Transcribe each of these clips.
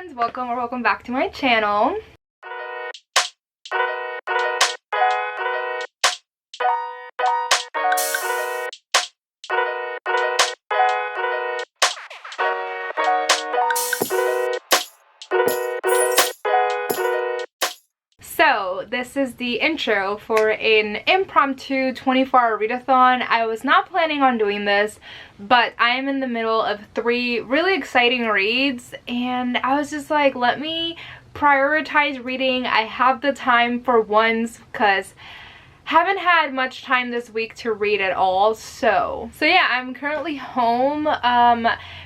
friends, welcome back to my channel. So this is the intro for an impromptu 24-hour readathon. I was not planning on doing this, but I am in the middle of 3 really exciting reads, and I was just like, let me prioritize reading. I have the time for once because haven't had much time this week to read at all. So yeah, I'm currently home.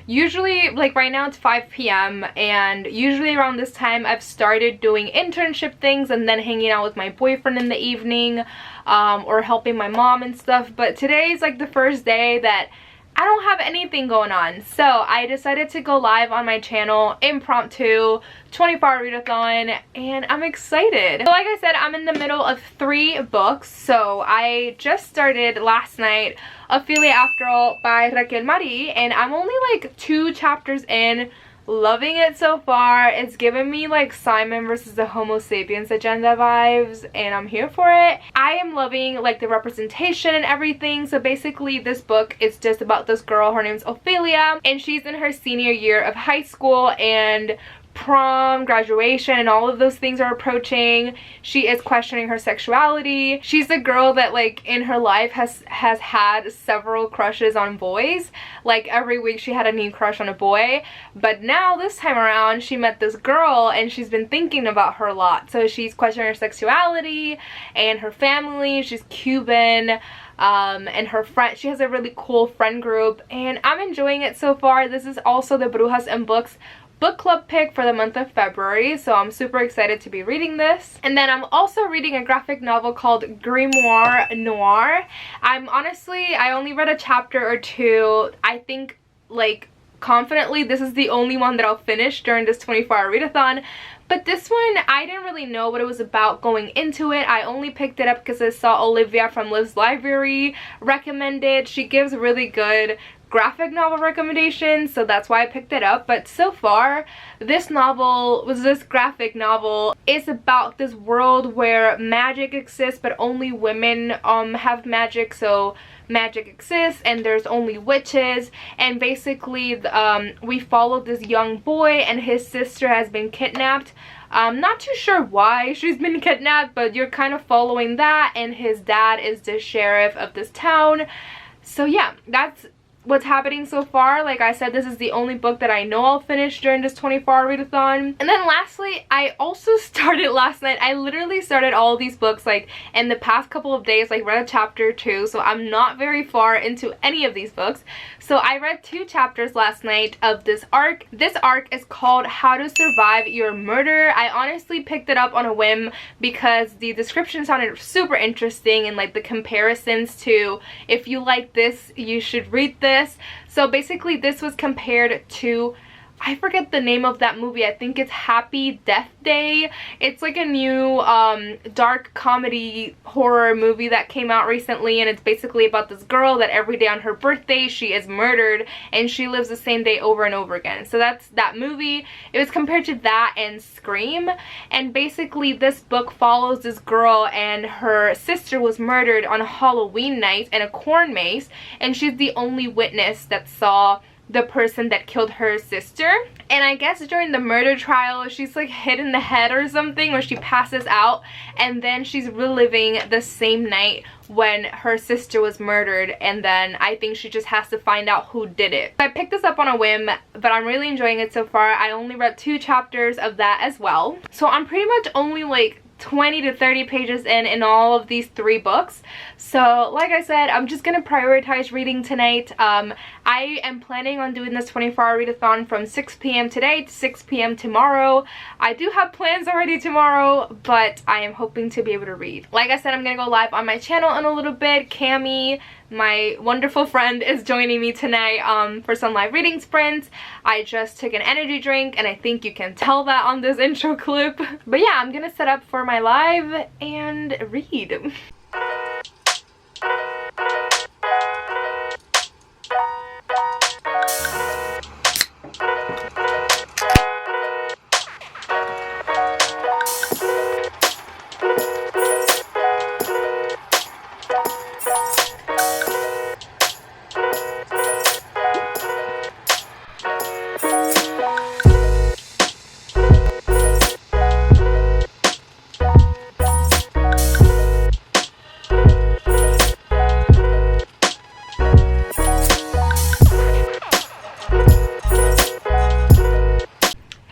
Usually, like right now it's 5 p.m. and usually around this time I've started doing internship things and then hanging out with my boyfriend in the evening, or helping my mom and stuff. But today is like the first day that I don't have anything going on, so I decided to go live on my channel, impromptu 24-hour readathon, and I'm excited. So like I said, I'm in the middle of 3 books. So I just started last night Ophelia After All by Raquel Marie, and I'm only like 2 chapters in. Loving it so far. It's giving me like Simon versus the Homo sapiens agenda vibes, and I'm here for it. I am loving like the representation and everything. So basically this book is just about this girl. Her name's Ophelia, and she's in her senior year of high school, and prom, graduation, and all of those things are approaching. She is questioning her sexuality. She's a girl that like in her life has had several crushes on boys. Like every week she had a new crush on a boy, but now this time around she met this girl and she's been thinking about her a lot. So she's questioning her sexuality and her family. She's Cuban. And her friend, she has a really cool friend group, and I'm enjoying it so far. This is also the Brujas and Books book club pick for the month of February, so I'm super excited to be reading this. And then I'm also reading a graphic novel called Grimoire Noir. I only read a chapter or 2. I think like confidently this is the only one that I'll finish during this 24-hour readathon. But this one, I didn't really know what it was about going into it. I only picked it up because I saw Olivia from Liv's Library recommend it. She gives really good graphic novel recommendations, so that's why I picked it up. But so far, this graphic novel is about this world where magic exists, but only women have magic. So magic exists and there's only witches, and basically we follow this young boy, and his sister has been kidnapped. Not too sure why she's been kidnapped, but you're kind of following that, and his dad is the sheriff of this town. So yeah, that's what's happening so far. Like I said, this is the only book that I know I'll finish during this 24-hour readathon. And then lastly, I also started last night. I literally started all of these books like in the past couple of days, like read a chapter or 2, so I'm not very far into any of these books. So I read 2 chapters last night of this arc. This arc is called How to Survive Your Murder. I honestly picked it up on a whim because the description sounded super interesting, and like the comparisons to, if you like this, you should read this. So basically this was compared to, I forget the name of that movie. I think it's Happy Death Day. It's like a new dark comedy horror movie that came out recently, and it's basically about this girl that every day on her birthday she is murdered, and she lives the same day over and over again. So that's that movie. It was compared to that and Scream, and basically this book follows this girl, and her sister was murdered on a Halloween night in a corn maze, and she's the only witness that saw the person that killed her sister. And I guess during the murder trial she's like hit in the head or something, or she passes out, and then she's reliving the same night when her sister was murdered, and then I think she just has to find out who did it. I picked this up on a whim, but I'm really enjoying it so far. I only read 2 chapters of that as well, so I'm pretty much only like 20 to 30 pages in all of these 3 books. So like I said, I'm just gonna prioritize reading tonight. I am planning on doing this 24-hour readathon from 6 p.m. today to 6 p.m. tomorrow. I do have plans already tomorrow, but I am hoping to be able to read. Like I said, I'm gonna go live on my channel in a little bit. Cami, my wonderful friend, is joining me tonight for some live reading sprints. I just took an energy drink, and I think you can tell that on this intro clip. But yeah, I'm gonna set up for my live and read.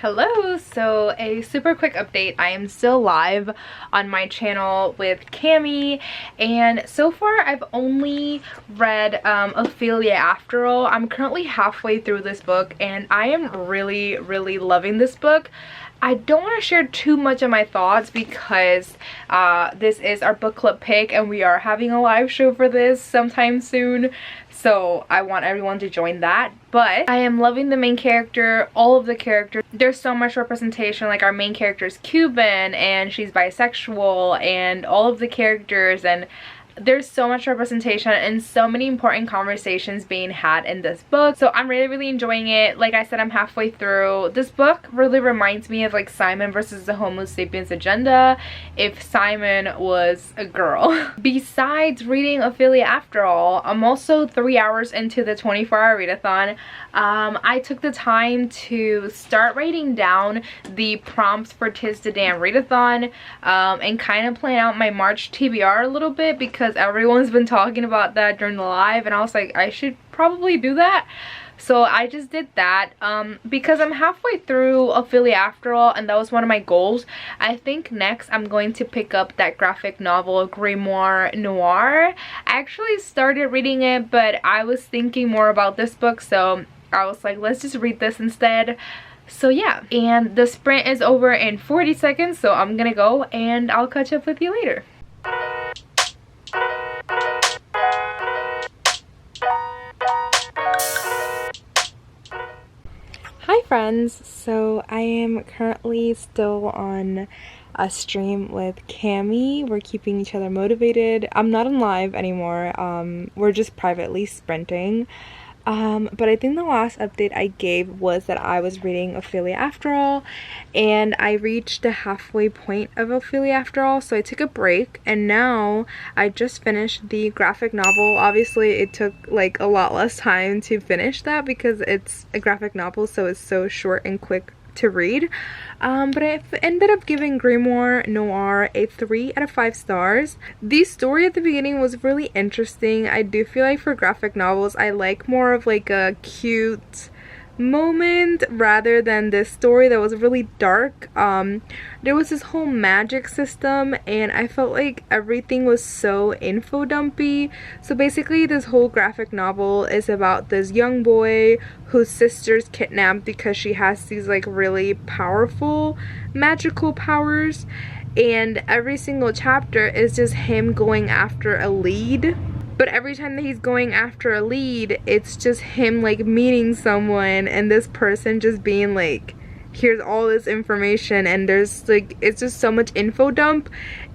Hello, so a super quick update. I am still live on my channel with Cami, and so far I've only read Ophelia After All. I'm currently halfway through this book and I am really loving this book. I don't want to share too much of my thoughts because this is our book club pick and we are having a live show for this sometime soon. So I want everyone to join that. But I am loving the main character, all of the characters. There's so much representation. Like, our main character is Cuban and she's bisexual, and all of the characters, and there's so much representation and so many important conversations being had in this book. So I'm really enjoying it. Like I said, I'm halfway through. This book really reminds me of like Simon versus the Homo sapiens agenda if Simon was a girl. Besides reading Ophelia After All, I'm also 3 hours into the 24-hour readathon. I took the time to start writing down the prompts for Tis the Damn Readathon and kind of plan out my March TBR a little bit because everyone's been talking about that during the live, and I was like, I should probably do that. So I just did that because I'm halfway through Ophelia After All, and that was one of my goals. I think next I'm going to pick up that graphic novel Grimoire Noir. I actually started reading it, but I was thinking more about this book, so I was like, let's just read this instead. So yeah, and the sprint is over in 40 seconds, so I'm gonna go and I'll catch up with you later. Hi friends, so I am currently still on a stream with Cami. We're keeping each other motivated. I'm not on live anymore. We're just privately sprinting. But I think the last update I gave was that I was reading Ophelia After All, and I reached the halfway point of Ophelia After All, so I took a break, and now I just finished the graphic novel. Obviously it took like a lot less time to finish that because it's a graphic novel, so it's so short and quick to read. But I ended up giving Grimoire Noir a 3 out of 5 stars. The story at the beginning was really interesting. I do feel like for graphic novels I like more of like a cute moment rather than this story that was really dark. There was this whole magic system and I felt like everything was so info dumpy. So basically this whole graphic novel is about this young boy whose sister's kidnapped because she has these like really powerful magical powers, and every single chapter is just him going after a lead. But every time that he's going after a lead, it's just him like meeting someone and this person just being like, here's all this information, and there's like, it's just so much info dump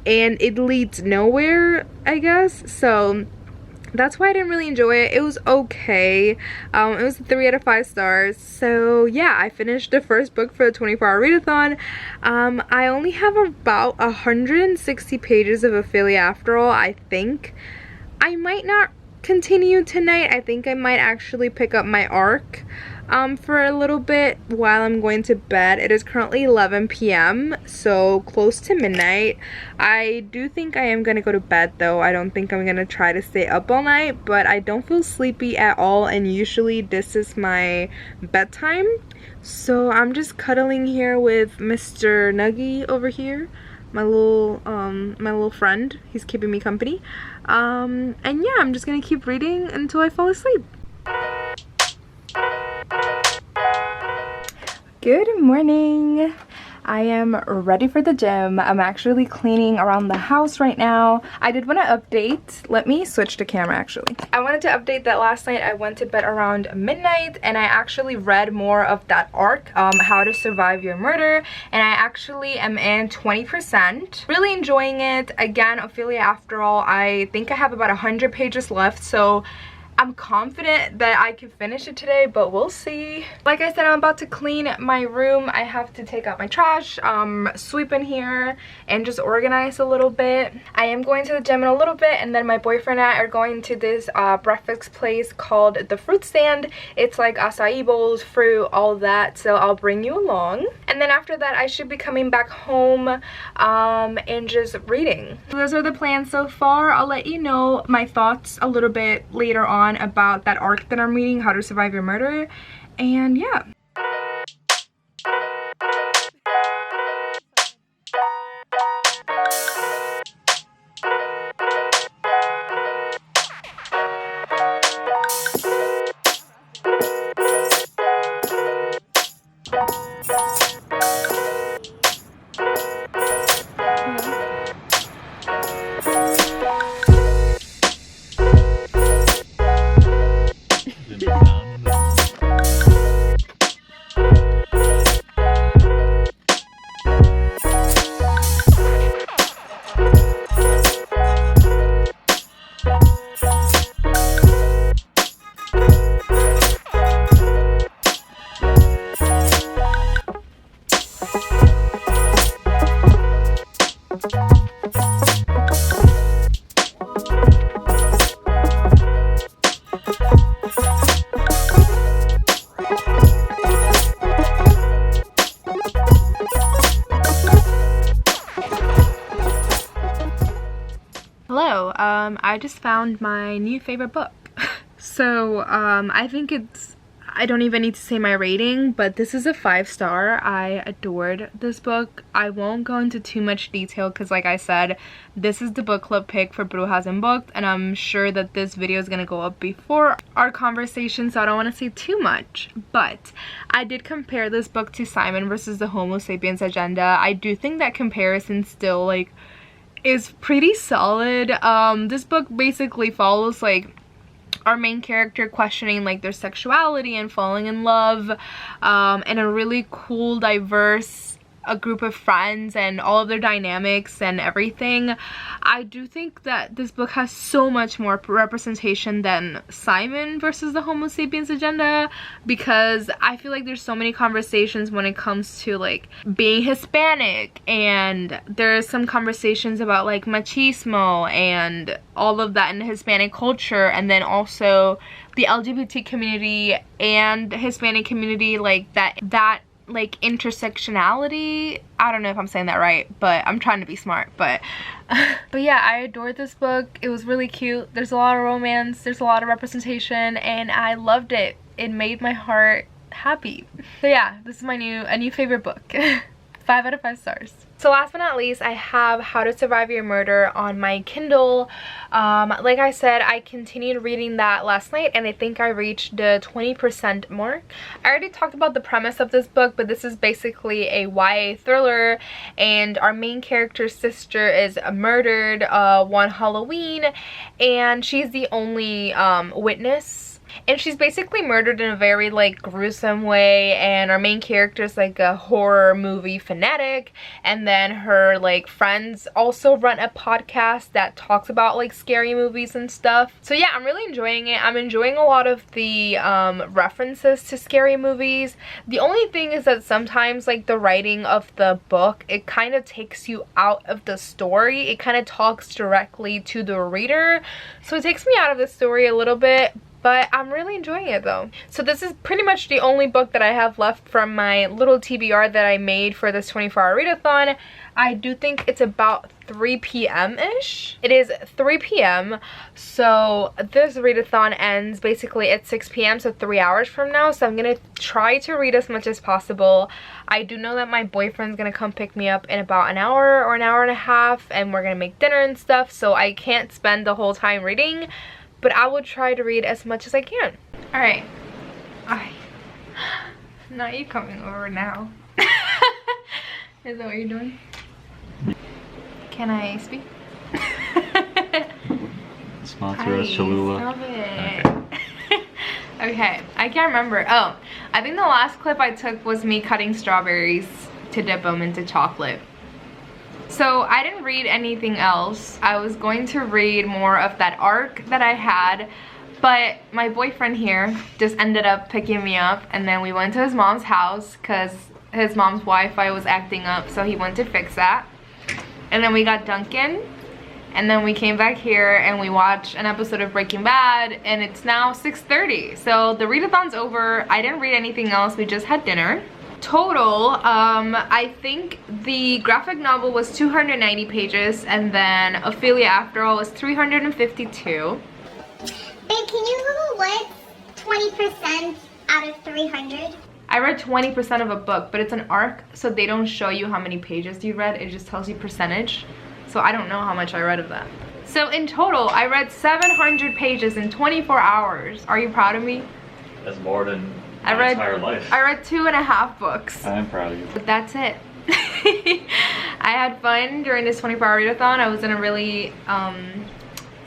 and it leads nowhere, I guess. So that's why I didn't really enjoy it. It was okay. It was 3 out of 5 stars. So yeah, I finished the first book for the 24-hour readathon. I only have about 160 pages of Ophelia After All, I think. I might not continue tonight. I think I might actually pick up my arc for a little bit while I'm going to bed. It is currently 11 p.m. so close to midnight. I do think I am gonna go to bed though. I don't think I'm gonna try to stay up all night, but I don't feel sleepy at all, and usually this is my bedtime. So I'm just cuddling here with Mr. Nuggy over here, my little friend. He's keeping me company. And yeah, I'm just gonna keep reading until I fall asleep. Good morning. I am ready for the gym. I'm actually cleaning around the house right now. I did want to update. Let me switch the camera actually. I wanted to update that last night I went to bed around midnight and I actually read more of that arc, How to Survive Your Murder, and I actually am in 20%. Really enjoying it. Again, Ophelia After All, I think I have about 100 pages left, so I'm confident that I can finish it today, but we'll see. Like I said, I'm about to clean my room. I have to take out my trash, sweep in here, and just organize a little bit. I am going to the gym in a little bit, and then my boyfriend and I are going to this breakfast place called The Fruit Stand. It's like acai bowls, fruit, all that, so I'll bring you along. And then after that, I should be coming back home and just reading. So those are the plans so far. I'll let you know my thoughts a little bit later on about that arc that I'm reading, How to Survive Your Murder, and yeah. I just found my new favorite book. So I think I don't even need to say my rating, but this is a 5-star. I adored this book. I won't go into too much detail because, like I said, this is the book club pick for Brujas and Booked, and I'm sure that this video is going to go up before our conversation, so I don't want to say too much. But I did compare this book to Simon versus the Homo Sapiens Agenda. I do think that comparison still, like, is pretty solid. This book basically follows, like, our main character questioning like their sexuality and falling in love, and a really cool, diverse group of friends and all of their dynamics and everything. I do think that this book has so much more representation than Simon versus the Homo Sapiens Agenda, because I feel like there's so many conversations when it comes to like being Hispanic, and there's some conversations about like machismo and all of that in the Hispanic culture, and then also the LGBT community and the Hispanic community, like that like intersectionality. I don't know if I'm saying that right, but I'm trying to be smart. But yeah, I adored this book. It was really cute. There's a lot of romance, there's a lot of representation, and I loved it. It made my heart happy. So yeah, this is a new favorite book. 5 out of 5 stars. So last but not least, I have How to Survive Your Murder on my Kindle. Like I said, I continued reading that last night, and I think I reached the 20% mark. I already talked about the premise of this book, but this is basically a YA thriller, and our main character's sister is murdered one Halloween, and she's the only witness. And she's basically murdered in a very like gruesome way, and our main character is like a horror movie fanatic, and then her like friends also run a podcast that talks about like scary movies and stuff. So yeah, I'm really enjoying it. I'm enjoying a lot of the references to scary movies. The only thing is that sometimes like the writing of the book, it kind of takes you out of the story. It kind of talks directly to the reader, so it takes me out of the story a little bit. But I'm really enjoying it though. So this is pretty much the only book that I have left from my little TBR that I made for this 24-hour readathon. I do think it's about 3 p.m.-ish. It is 3 p.m. So this readathon ends basically at 6 p.m. so 3 hours from now. So I'm gonna try to read as much as possible. I do know that my boyfriend's gonna come pick me up in about an hour or an hour and a half, and we're gonna make dinner and stuff, so I can't spend the whole time reading. But I will try to read as much as I can. Alright. Not you coming over now. Is that what you're doing? Can I speak? Sponsor us, Cholula. Stop it. Okay, I can't remember. Oh, I think the last clip I took was me cutting strawberries to dip them into chocolate. So I didn't read anything else. I was going to read more of that arc that I had, but my boyfriend here just ended up picking me up, and then we went to his mom's house because his mom's Wi-Fi was acting up, so he went to fix that. And then we got Dunkin', and then we came back here and we watched an episode of Breaking Bad, and it's now 6:30. So the readathon's over. I didn't read anything else. We just had dinner. Total, I think the graphic novel was 290 pages, and then Ophelia After All was 352. Babe, can you Google what's 20% out of 300? I read 20% of a book, but it's an arc, so they don't show you how many pages you read. It just tells you percentage. So I don't know how much I read of that. So in total, I read 700 pages in 24 hours. Are you proud of me? That's more than my entire life. I read 2.5 books. I'm proud of you. But that's it. I had fun during this 24-hour readathon. I was in a really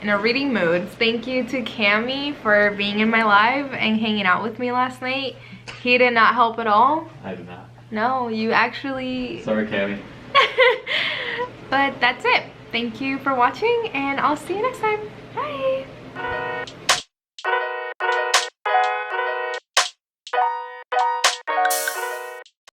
in a reading mood. Thank you to Cammy for being in my live and hanging out with me last night. He did not help at all. I did not. No, you actually... Sorry, Cammy. But that's it. Thank you for watching, and I'll see you next time. Bye.